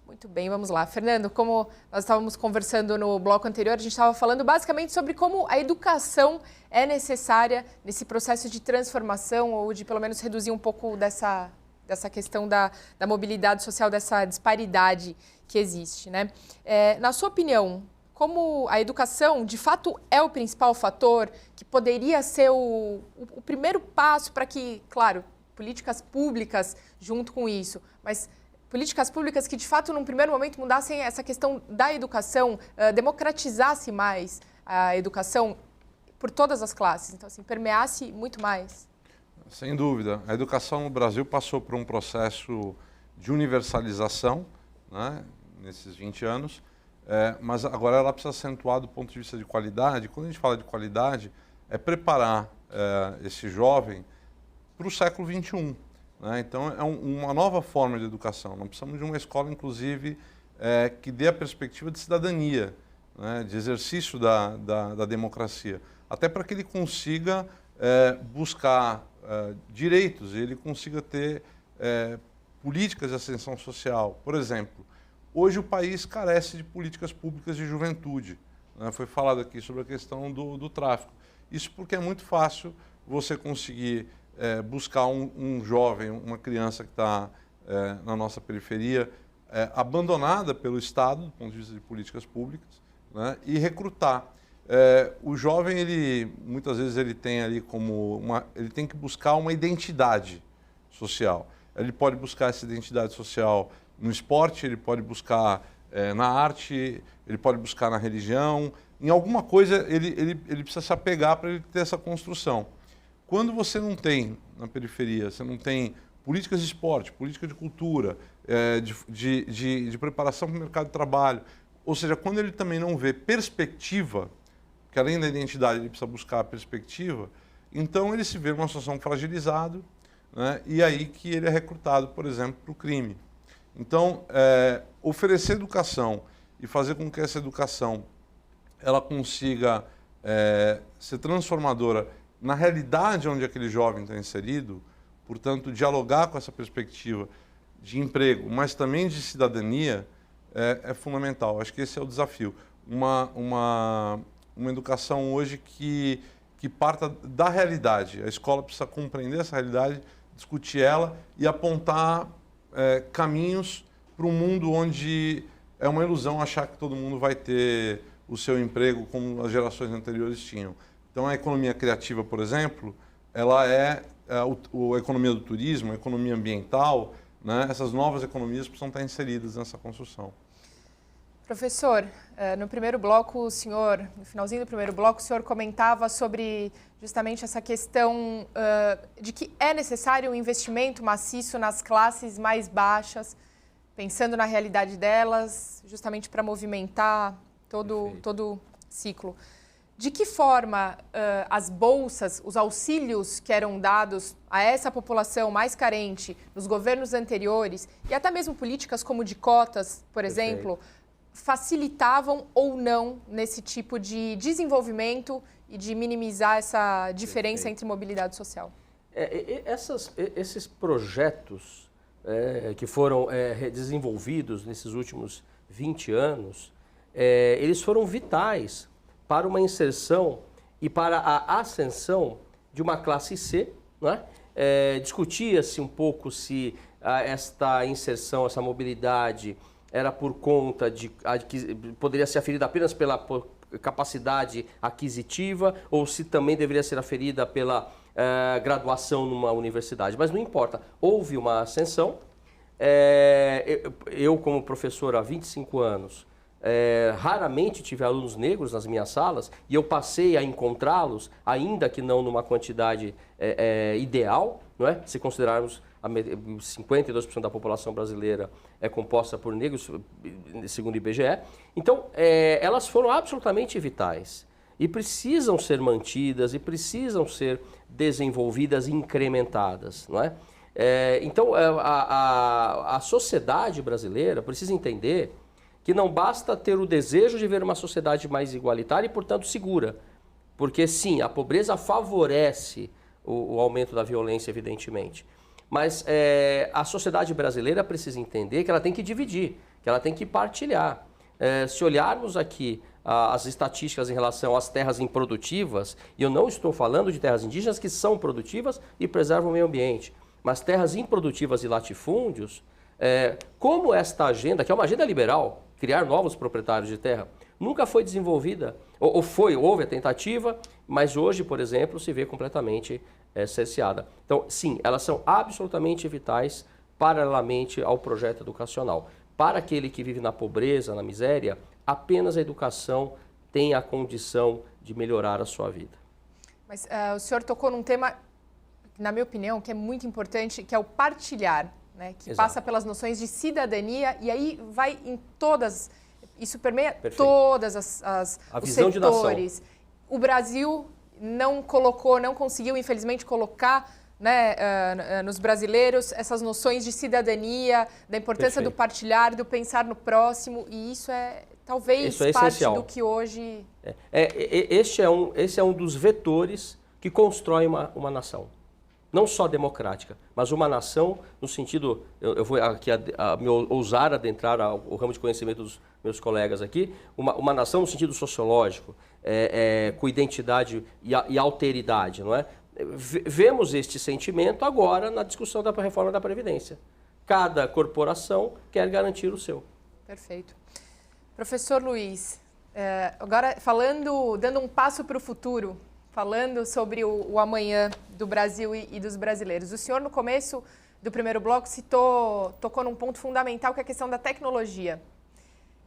Muito bem, vamos lá. Fernando, como nós estávamos conversando no bloco anterior, a gente estava falando basicamente sobre como a educação é necessária nesse processo de transformação ou de pelo menos reduzir um pouco dessa questão da mobilidade social, dessa disparidade que existe, né? Na sua opinião, como a educação, de fato, é o principal fator que poderia ser o primeiro passo para que, claro, políticas públicas junto com isso, mas políticas públicas que, de fato, num primeiro momento mudassem essa questão da educação, democratizasse mais a educação por todas as classes, então, assim, permeasse muito mais? Sem dúvida. A educação no Brasil passou por um processo de universalização, né, nesses 20 anos, mas agora ela precisa acentuar do ponto de vista de qualidade. Quando a gente fala de qualidade, é preparar esse jovem para o século XXI. Né? Então, é uma nova forma de educação. Nós precisamos de uma escola, inclusive, que dê a perspectiva de cidadania, né, de exercício da democracia, até para que ele consiga buscar direitos, ele consiga ter políticas de ascensão social. Por exemplo, hoje o país carece de políticas públicas de juventude. Né? Foi falado aqui sobre a questão do tráfico. Isso porque é muito fácil você conseguir buscar um jovem, uma criança que está na nossa periferia, abandonada pelo Estado, do ponto de vista de políticas públicas, né? E recrutar. O jovem, muitas vezes ele tem ali ele tem que buscar uma identidade social. Ele pode buscar essa identidade social no esporte, ele pode buscar na arte, ele pode buscar na religião. Em alguma coisa ele precisa se apegar para ele ter essa construção. Quando você não tem na periferia, você não tem políticas de esporte, política de cultura, de preparação para o mercado de trabalho, ou seja, quando ele também não vê perspectiva, que além da identidade ele precisa buscar a perspectiva, então ele se vê numa situação fragilizado, né, e aí que ele é recrutado, por exemplo, para o crime. Então, oferecer educação e fazer com que essa educação ela consiga ser transformadora na realidade onde aquele jovem está inserido, portanto, dialogar com essa perspectiva de emprego, mas também de cidadania, é fundamental. Acho que esse é o desafio. Uma educação hoje que parta da realidade. A escola precisa compreender essa realidade, discutir ela e apontar caminhos para um mundo onde é uma ilusão achar que todo mundo vai ter o seu emprego como as gerações anteriores tinham. Então, a economia criativa, por exemplo, ela é a economia do turismo, a economia ambiental, né, essas novas economias precisam estar inseridas nessa construção. Professor, no primeiro bloco, no finalzinho do primeiro bloco, o senhor comentava sobre justamente essa questão de que é necessário um investimento maciço nas classes mais baixas, pensando na realidade delas, justamente para movimentar todo o ciclo. De que forma as bolsas, os auxílios que eram dados a essa população mais carente nos governos anteriores, e até mesmo políticas como de cotas, por exemplo, facilitavam ou não nesse tipo de desenvolvimento e de minimizar essa diferença entre mobilidade social? Esses projetos que foram desenvolvidos nesses últimos 20 anos, eles foram vitais para uma inserção e para a ascensão de uma classe C, né? Discutia-se um pouco se esta inserção, essa mobilidade era por conta poderia ser aferida apenas pela capacidade aquisitiva ou se também deveria ser aferida pela graduação numa universidade. Mas não importa, houve uma ascensão. Eu, como professor há 25 anos, raramente tive alunos negros nas minhas salas e eu passei a encontrá-los, ainda que não numa quantidade ideal, não é? Se considerarmos 52% da população brasileira é composta por negros, segundo o IBGE. Então, elas foram absolutamente vitais e precisam ser mantidas e precisam ser desenvolvidas e incrementadas, não é? Então, a sociedade brasileira precisa entender que não basta ter o desejo de ver uma sociedade mais igualitária e, portanto, segura. Porque, sim, a pobreza favorece o aumento da violência, evidentemente. Mas a sociedade brasileira precisa entender que ela tem que dividir, que ela tem que partilhar. Se olharmos aqui as estatísticas em relação às terras improdutivas, e eu não estou falando de terras indígenas que são produtivas e preservam o meio ambiente, mas terras improdutivas e latifúndios, como esta agenda, que é uma agenda liberal, criar novos proprietários de terra, nunca foi desenvolvida, houve a tentativa, mas hoje, por exemplo, se vê completamente cerceada. Então, sim, elas são absolutamente vitais paralelamente ao projeto educacional. Para aquele que vive na pobreza, na miséria, apenas a educação tem a condição de melhorar a sua vida. Mas o senhor tocou num tema, na minha opinião, que é muito importante, que é o partilhar, né? Que Exato. passa pelas noções de cidadania e aí vai em todas, isso permeia Perfeito. todas A os visão de setores. O Brasil não conseguiu, infelizmente, colocar, né, nos brasileiros essas noções de cidadania, da importância Perfeito. do partilhar, do pensar no próximo, e isso é talvez Isso é parte essencial. do que hoje... Esse é um dos vetores que constrói uma nação. Não só democrática, mas uma nação no sentido, eu vou aqui me ousar adentrar o ramo de conhecimento dos meus colegas aqui, uma nação no sentido sociológico, com identidade e alteridade, não é? Vemos este sentimento agora na discussão da reforma da Previdência. Cada corporação quer garantir o seu. Perfeito. Professor Luiz, agora dando um passo para o futuro, falando sobre o amanhã do Brasil e dos brasileiros. O senhor, no começo do primeiro bloco, tocou num ponto fundamental, que é a questão da tecnologia.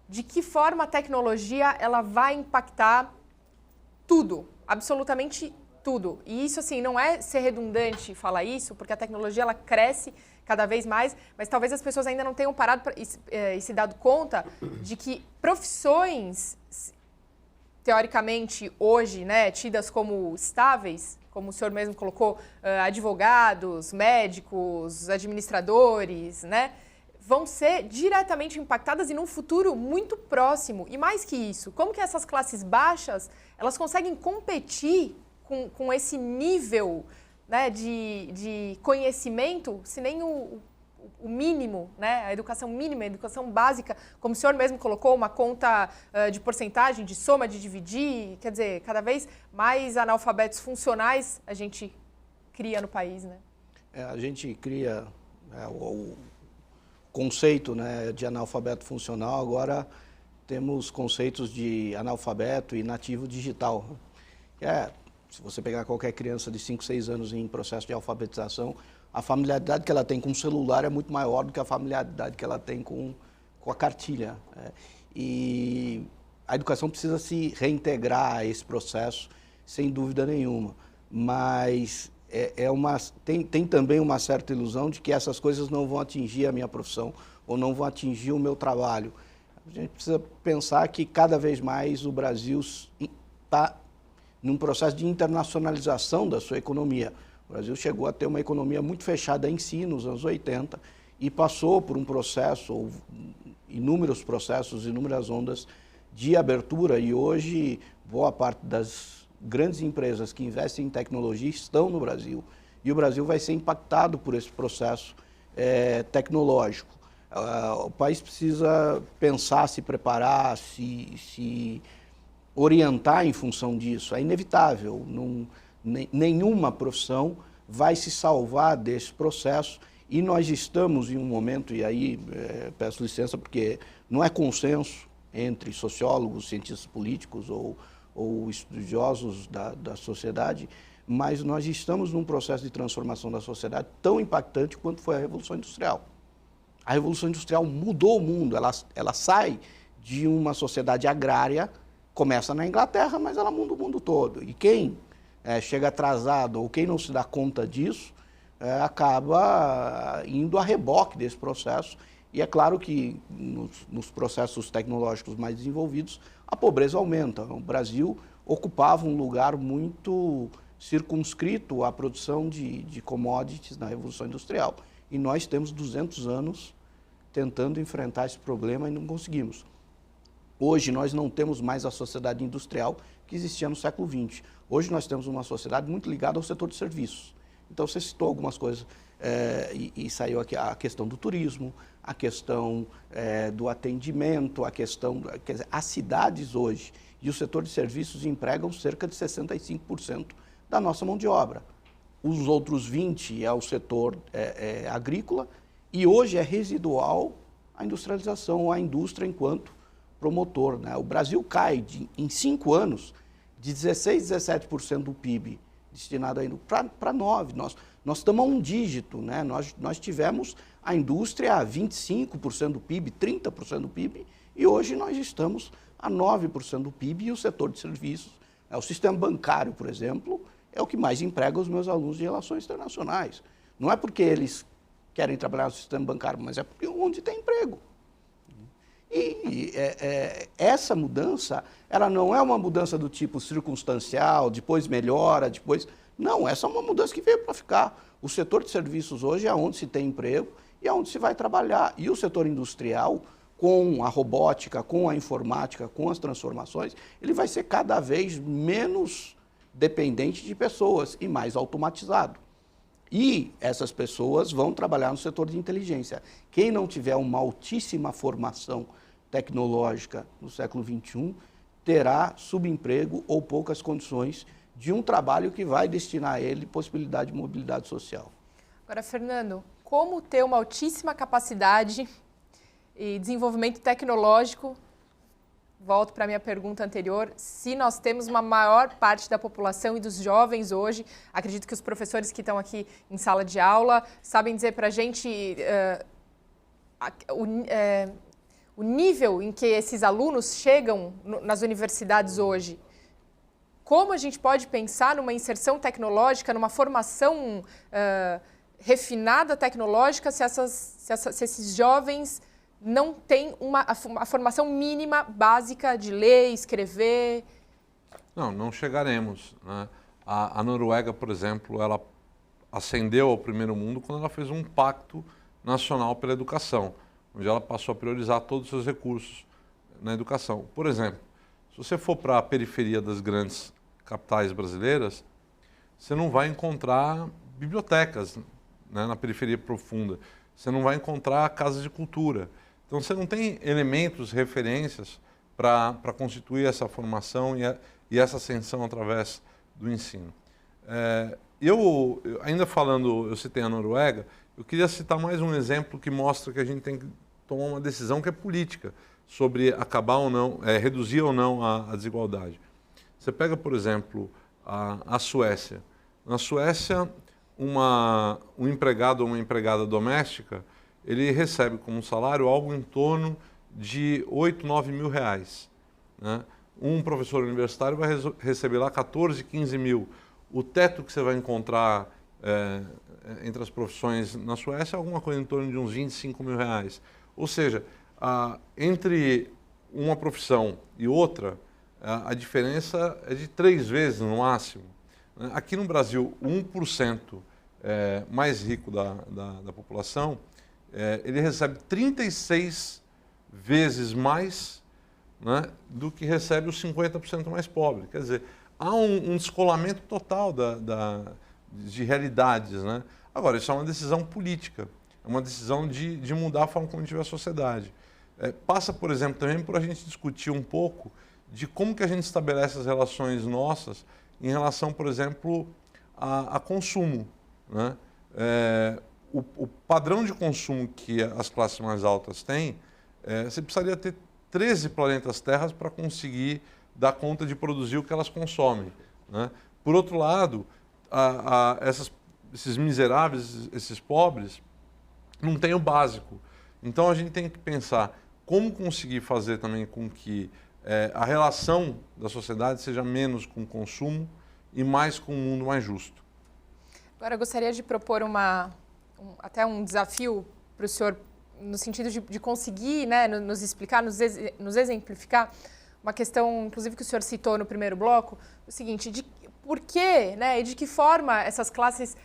De que forma a tecnologia ela vai impactar tudo, absolutamente tudo. E isso, assim, não é ser redundante falar isso, porque a tecnologia ela cresce cada vez mais, mas talvez as pessoas ainda não tenham parado e se dado conta de que profissões, teoricamente, hoje, né, tidas como estáveis, como o senhor mesmo colocou, advogados, médicos, administradores, né, vão ser diretamente impactadas e num futuro muito próximo. E mais que isso, como que essas classes baixas, elas conseguem competir com esse nível, né, de conhecimento, se nem o mínimo, né, a educação mínima, a educação básica, como o senhor mesmo colocou, uma conta de porcentagem, de soma, de dividir, quer dizer, cada vez mais analfabetos funcionais a gente cria no país, né? A gente cria o conceito, né, de analfabeto funcional, agora temos conceitos de analfabeto e nativo digital. Se você pegar qualquer criança de 5, 6 anos em processo de alfabetização, a familiaridade que ela tem com o celular é muito maior do que a familiaridade que ela tem com a cartilha. E a educação precisa se reintegrar a esse processo, sem dúvida nenhuma. Mas tem também uma certa ilusão de que essas coisas não vão atingir a minha profissão ou não vão atingir o meu trabalho. A gente precisa pensar que cada vez mais o Brasil está num processo de internacionalização da sua economia. O Brasil chegou a ter uma economia muito fechada em si nos anos 80 e passou por um processo, inúmeros processos, inúmeras ondas de abertura, e hoje boa parte das grandes empresas que investem em tecnologia estão no Brasil. E o Brasil vai ser impactado por esse processo tecnológico. O país precisa pensar, se preparar, se orientar em função disso. É inevitável. Nenhuma profissão vai se salvar desse processo, e nós estamos em um momento, e aí peço licença porque não é consenso entre sociólogos, cientistas políticos ou estudiosos da sociedade, mas nós estamos num processo de transformação da sociedade tão impactante quanto foi a Revolução Industrial. A Revolução Industrial mudou o mundo, ela sai de uma sociedade agrária, começa na Inglaterra, mas ela muda o mundo todo. E quem chega atrasado ou quem não se dá conta disso, acaba indo a reboque desse processo. E é claro que nos processos tecnológicos mais desenvolvidos, a pobreza aumenta. O Brasil ocupava um lugar muito circunscrito à produção de commodities na Revolução Industrial. E nós temos 200 anos tentando enfrentar esse problema e não conseguimos. Hoje nós não temos mais a sociedade industrial que existia no século XX. Hoje nós temos uma sociedade muito ligada ao setor de serviços. Então você citou algumas coisas e saiu aqui a questão do turismo, a questão do atendimento, a questão... Quer dizer, as cidades hoje e o setor de serviços empregam cerca de 65% da nossa mão de obra. Os outros 20% é o setor agrícola, e hoje é residual a industrialização, a indústria enquanto promotor, né? O Brasil cai em 5 anos de 16%, 17% do PIB destinado para 9%. Nós estamos a um dígito, né? Nós tivemos a indústria a 25% do PIB, 30% do PIB, e hoje nós estamos a 9% do PIB, e o setor de serviços, o sistema bancário, por exemplo, é o que mais emprega os meus alunos de relações internacionais. Não é porque eles querem trabalhar no sistema bancário, mas é porque onde tem emprego. E essa mudança, ela não é uma mudança do tipo circunstancial, depois melhora, depois... Não, essa é uma mudança que veio para ficar. O setor de serviços hoje é onde se tem emprego e é onde se vai trabalhar. E o setor industrial, com a robótica, com a informática, com as transformações, ele vai ser cada vez menos dependente de pessoas e mais automatizado. E essas pessoas vão trabalhar no setor de inteligência. Quem não tiver uma altíssima formação tecnológica no século XXI terá subemprego ou poucas condições de um trabalho que vai destinar a ele possibilidade de mobilidade social. Agora, Fernando, como ter uma altíssima capacidade e desenvolvimento tecnológico? Volto para a minha pergunta anterior, se nós temos uma maior parte da população e dos jovens hoje, acredito que os professores que estão aqui em sala de aula sabem dizer para a gente o nível em que esses alunos chegam nas universidades hoje. Como a gente pode pensar numa inserção tecnológica, numa formação refinada tecnológica, se esses jovens não têm a formação mínima básica de ler, escrever? Não chegaremos, né? A Noruega, por exemplo, ela ascendeu ao primeiro mundo quando ela fez um pacto nacional pela educação, onde ela passou a priorizar todos os seus recursos na educação. Por exemplo, se você for para a periferia das grandes capitais brasileiras, você não vai encontrar bibliotecas, né, na periferia profunda, você não vai encontrar casas de cultura. Então você não tem elementos, referências para constituir essa formação e essa ascensão através do ensino. Eu ainda falando, eu citei a Noruega, eu queria citar mais um exemplo que mostra que a gente tem que tomar uma decisão que é política sobre acabar ou não, reduzir ou não a desigualdade. Você pega, por exemplo, a Suécia. Na Suécia, um empregado ou uma empregada doméstica, ele recebe como salário algo em torno de 8, 9 mil reais, né? Um professor universitário vai receber lá 14, 15 mil. O teto que você vai encontrar entre as profissões na Suécia é alguma coisa em torno de uns 25 mil reais. Ou seja, entre uma profissão e outra, a diferença é de 3 vezes no máximo. Aqui no Brasil, 1% mais rico da população, ele recebe 36 vezes mais, né, do que recebe os 50% mais pobre. Quer dizer, há um descolamento total de realidades, né? Agora, isso é uma decisão política, é uma decisão de mudar a forma como a gente vê a sociedade. Passa, por exemplo, também por a gente discutir um pouco de como que a gente estabelece as relações nossas em relação, por exemplo, a consumo, né? O padrão de consumo que as classes mais altas têm, você precisaria ter 13 planetas Terras para conseguir dar conta de produzir o que elas consomem, né? Por outro lado, esses miseráveis, esses pobres, não têm o básico. Então a gente tem que pensar como conseguir fazer também com que a relação da sociedade seja menos com o consumo e mais com um mundo mais justo. Agora, eu gostaria de propor até um desafio para o senhor, no sentido de conseguir, né, nos explicar, nos exemplificar uma questão, inclusive, que o senhor citou no primeiro bloco, o seguinte, de por que, né, e de que forma essas classes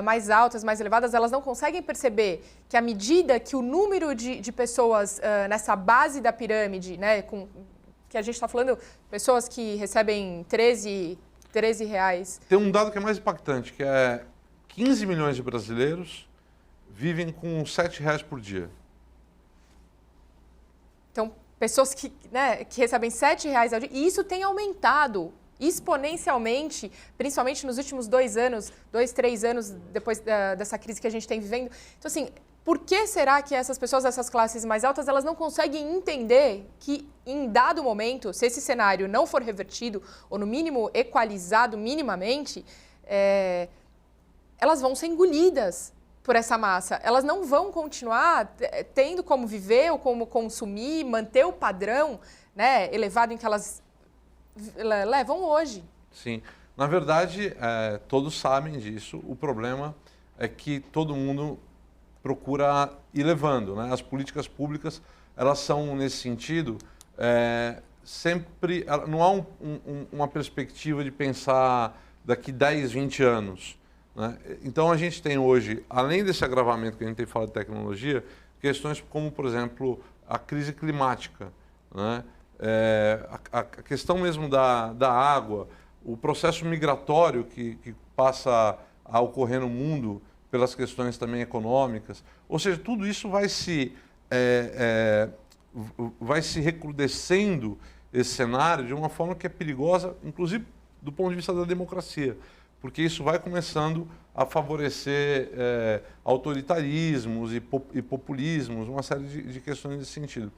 mais altas, mais elevadas, elas não conseguem perceber que à medida que o número de pessoas nessa base da pirâmide, né, que a gente está falando, pessoas que recebem 13 reais... Tem um dado que é mais impactante, que é 15 milhões de brasileiros vivem com 7 reais por dia. Então, pessoas que recebem 7 reais ao dia, e isso tem aumentado exponencialmente, principalmente nos últimos 2 anos, 2, 3 anos depois dessa crise que a gente tem vivendo. Então, assim, por que será que essas pessoas dessas classes mais altas, elas não conseguem entender que em dado momento, se esse cenário não for revertido, ou no mínimo equalizado minimamente, elas vão ser engolidas por essa massa. Elas não vão continuar tendo como viver ou como consumir, manter o padrão, né, elevado em que elas levam hoje. Sim. Na verdade, todos sabem disso. O problema é que todo mundo procura ir levando, né? As políticas públicas, elas são, nesse sentido, sempre... Não há uma perspectiva de pensar daqui 10, 20 anos. Né? Então, a gente tem hoje, além desse agravamento que a gente tem falado de tecnologia, questões como, por exemplo, a crise climática, né? A questão mesmo da água, o processo migratório que passa a ocorrer no mundo pelas questões também econômicas. Ou seja, tudo isso vai se recrudescendo esse cenário de uma forma que é perigosa, inclusive do ponto de vista da democracia, porque isso vai começando a favorecer autoritarismos e populismos, uma série de questões nesse sentido.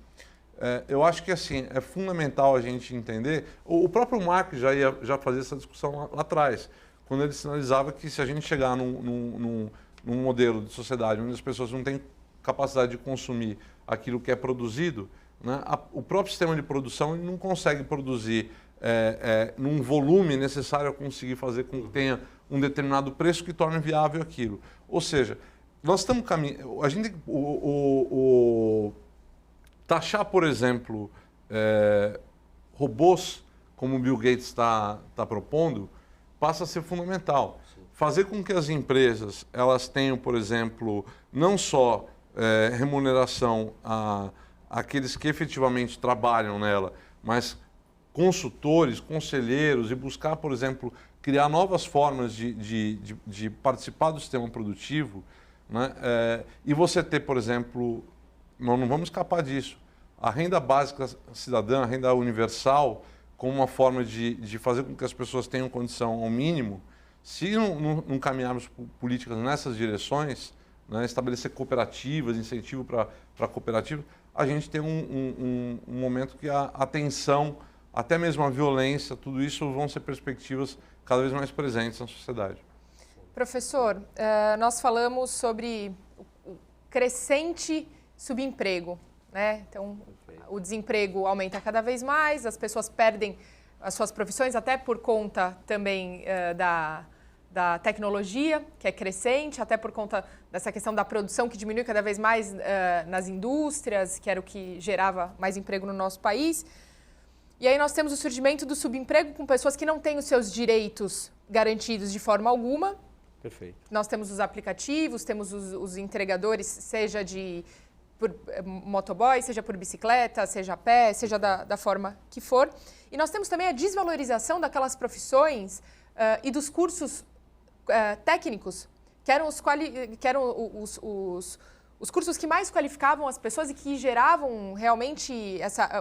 Eu acho que assim é fundamental a gente entender. O próprio Marx já fazia essa discussão lá atrás, quando ele sinalizava que se a gente chegar num modelo de sociedade onde as pessoas não têm capacidade de consumir aquilo que é produzido, né, o próprio sistema de produção ele não consegue produzir num volume necessário a conseguir fazer com que tenha um determinado preço que torne viável aquilo. Ou seja, nós estamos caminhando. A gente taxar, por exemplo, robôs, como o Bill Gates está propondo, passa a ser fundamental. Sim. Fazer com que as empresas elas tenham, por exemplo, não só remuneração àqueles que efetivamente trabalham nela, mas consultores, conselheiros e buscar, por exemplo, criar novas formas de participar do sistema produtivo, né? E você ter, por exemplo, nós não vamos escapar disso, a renda básica cidadã, a renda universal, como uma forma de fazer com que as pessoas tenham condição ao mínimo. Se não caminharmos políticas nessas direções, né, estabelecer cooperativas, incentivo para cooperativas, a gente tem um momento que a tensão, até mesmo a violência, tudo isso vão ser perspectivas cada vez mais presentes na sociedade. Professor, nós falamos sobre o crescente subemprego, né? Então, o desemprego aumenta cada vez mais, as pessoas perdem as suas profissões, até por conta também da tecnologia, que é crescente, até por conta dessa questão da produção que diminui cada vez mais nas indústrias, que era o que gerava mais emprego no nosso país. E aí nós temos o surgimento do subemprego com pessoas que não têm os seus direitos garantidos de forma alguma. Perfeito. Nós temos os aplicativos, temos os entregadores, seja por motoboy, seja por bicicleta, seja a pé, seja da forma que for. E nós temos também a desvalorização daquelas profissões e dos cursos técnicos, que eram os cursos que mais qualificavam as pessoas e que geravam realmente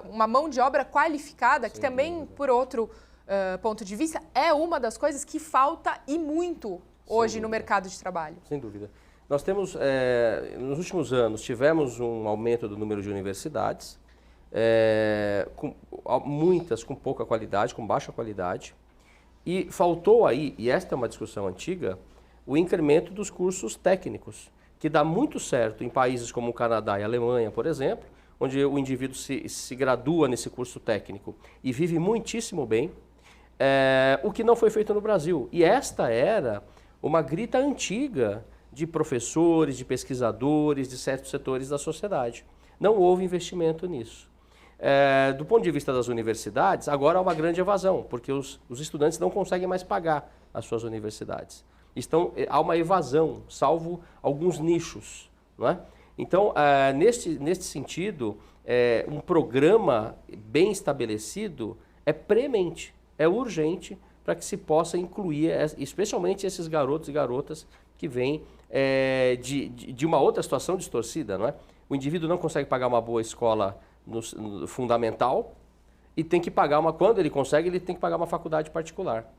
uma mão de obra qualificada, que também, por outro ponto de vista, é uma das coisas que falta e muito hoje no mercado de trabalho. Sem dúvida. Nós temos, nos últimos anos, tivemos um aumento do número de universidades, muitas com pouca qualidade, com baixa qualidade, e faltou aí, e esta é uma discussão antiga, o incremento dos cursos técnicos, que dá muito certo em países como o Canadá e a Alemanha, por exemplo, onde o indivíduo se gradua nesse curso técnico e vive muitíssimo bem, o que não foi feito no Brasil. E esta era uma grita antiga de professores, de pesquisadores, de certos setores da sociedade. Não houve investimento nisso. Do ponto de vista das universidades, agora há uma grande evasão, porque os estudantes não conseguem mais pagar as suas universidades. Há uma evasão, salvo alguns nichos, não é? Então, neste sentido, um programa bem estabelecido é premente, é urgente para que se possa incluir, especialmente esses garotos e garotas que vêm de uma outra situação distorcida, não é? O indivíduo não consegue pagar uma boa escola no fundamental e tem que pagar quando ele consegue, ele tem que pagar uma faculdade particular.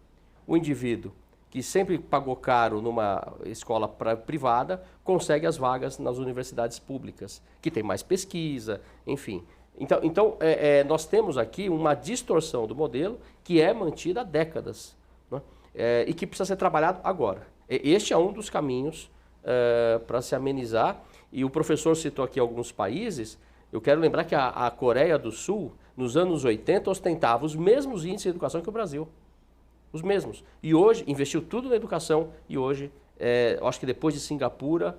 O indivíduo que sempre pagou caro numa escola privada, consegue as vagas nas universidades públicas, que tem mais pesquisa, enfim. Então nós temos aqui uma distorção do modelo que é mantida há décadas, né? E que precisa ser trabalhado agora. Este é um dos caminhos para se amenizar, e o professor citou aqui alguns países. Eu quero lembrar que a Coreia do Sul, nos anos 80, ostentava os mesmos índices de educação que o Brasil. Os mesmos. E hoje, investiu tudo na educação e hoje, acho que depois de Singapura,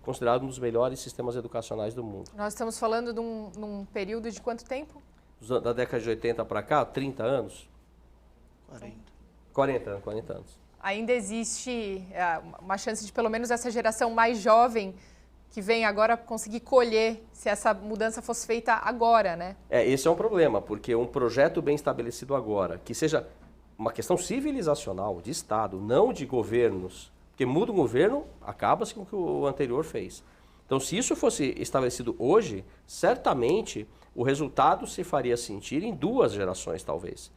considerado um dos melhores sistemas educacionais do mundo. Nós estamos falando de num período de quanto tempo? Da década de 80 para cá, 30 anos? 40 anos. Ainda existe uma chance de pelo menos essa geração mais jovem que vem agora conseguir colher se essa mudança fosse feita agora, né? Esse é um problema, porque um projeto bem estabelecido agora, que seja uma questão civilizacional, de Estado, não de governos, porque muda um governo, acaba-se com o que o anterior fez. Então, se isso fosse estabelecido hoje, certamente o resultado se faria sentir em 2 gerações, talvez.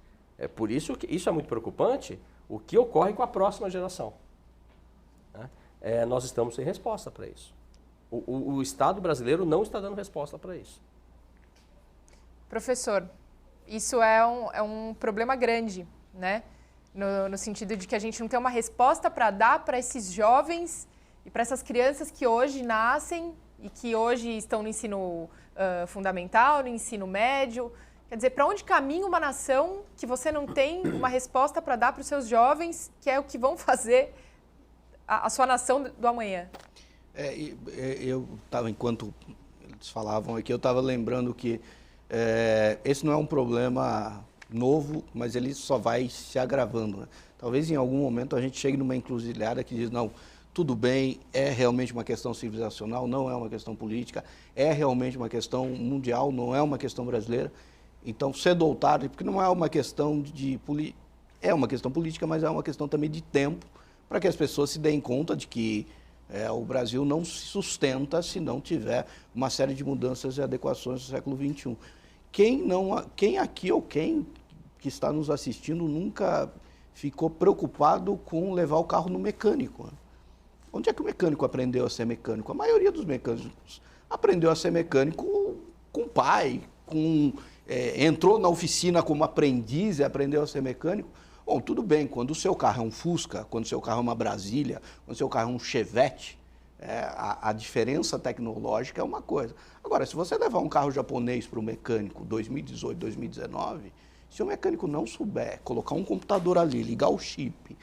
Por isso que isso é muito preocupante, o que ocorre com a próxima geração. Nós estamos sem resposta para isso. O Estado brasileiro não está dando resposta para isso. Professor, isso é um problema grande, né? No sentido de que a gente não tem uma resposta para dar para esses jovens e para essas crianças que hoje nascem e que hoje estão no ensino fundamental, no ensino médio. Quer dizer, para onde caminha uma nação que você não tem uma resposta para dar para os seus jovens, que é o que vão fazer a sua nação do amanhã? Eu estava, enquanto eles falavam aqui, eu estava lembrando que esse não é um problema novo, mas ele só vai se agravando, né? Talvez em algum momento a gente chegue numa encruzilhada que diz, não, tudo bem, é realmente uma questão civilizacional, não é uma questão política, é realmente uma questão mundial, não é uma questão brasileira. Então, cedo ou tarde, porque não é uma questão é uma questão política, mas é uma questão também de tempo, para que as pessoas se deem conta de que o Brasil não se sustenta se não tiver uma série de mudanças e adequações do século XXI. Quem aqui ou quem que está nos assistindo nunca ficou preocupado com levar o carro no mecânico? Onde é que o mecânico aprendeu a ser mecânico? A maioria dos mecânicos aprendeu a ser mecânico com o pai, entrou na oficina como aprendiz e aprendeu a ser mecânico. Bom, tudo bem, quando o seu carro é um Fusca, quando o seu carro é uma Brasília, quando o seu carro é um Chevette, a diferença tecnológica é uma coisa. Agora, se você levar um carro japonês para o mecânico 2018, 2019, se o mecânico não souber colocar um computador ali, ligar o chip,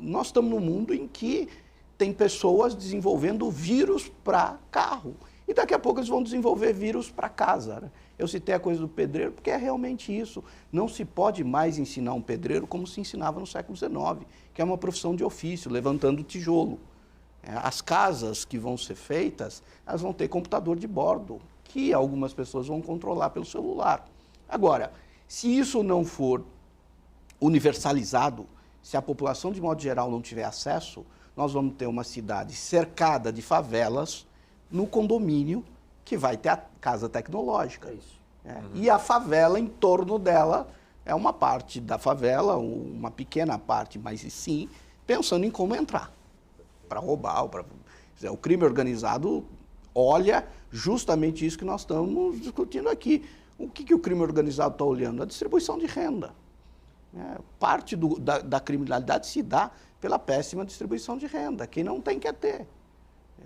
nós estamos num mundo em que tem pessoas desenvolvendo vírus para carro. E daqui a pouco eles vão desenvolver vírus para casa, né? Eu citei a coisa do pedreiro porque é realmente isso. Não se pode mais ensinar um pedreiro como se ensinava no século XIX, que é uma profissão de ofício, levantando tijolo. As casas que vão ser feitas, elas vão ter computador de bordo, que algumas pessoas vão controlar pelo celular. Agora, se isso não for universalizado, se a população de modo geral não tiver acesso, nós vamos ter uma cidade cercada de favelas no condomínio que vai ter a casa tecnológica. É isso. E a favela em torno dela é uma parte da favela, uma pequena parte, mas sim, pensando em como entrar, para roubar. O crime organizado olha justamente isso que nós estamos discutindo aqui. O que o crime organizado está olhando? A distribuição de renda. Parte da criminalidade se dá pela péssima distribuição de renda. Quem não tem quer ter.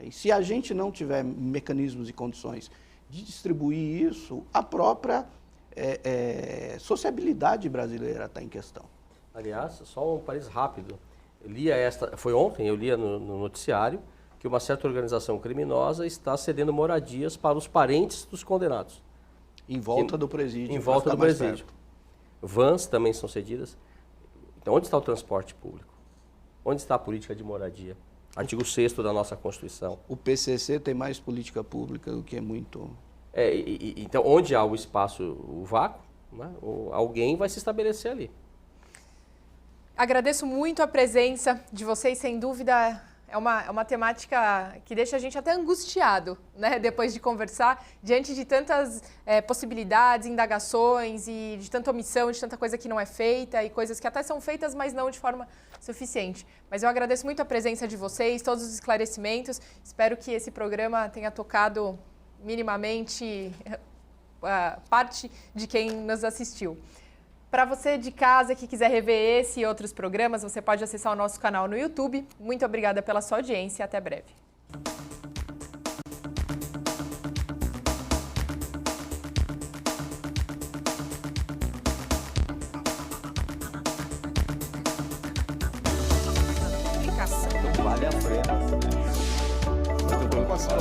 E se a gente não tiver mecanismos e condições de distribuir isso, a própria sociabilidade brasileira está em questão. Aliás, só um parênteses rápido. Foi ontem, eu lia no noticiário que uma certa organização criminosa está cedendo moradias para os parentes dos condenados. Em volta do presídio. Em volta do presídio. Vans também são cedidas. Então, onde está o transporte público? Onde está a política de moradia? Artigo 6º da nossa Constituição. O PCC tem mais política pública do que muito... Então, onde há o espaço, o vácuo, né, alguém vai se estabelecer ali. Agradeço muito a presença de vocês, sem dúvida é uma temática que deixa a gente até angustiado, né, depois de conversar, diante de tantas possibilidades, indagações e de tanta omissão, de tanta coisa que não é feita e coisas que até são feitas, mas não de forma suficiente. Mas eu agradeço muito a presença de vocês, todos os esclarecimentos, espero que esse programa tenha tocado minimamente parte de quem nos assistiu. Para você de casa que quiser rever esse e outros programas, você pode acessar o nosso canal no YouTube. Muito obrigada pela sua audiência e até breve. Vale a pena. Muito preocupação.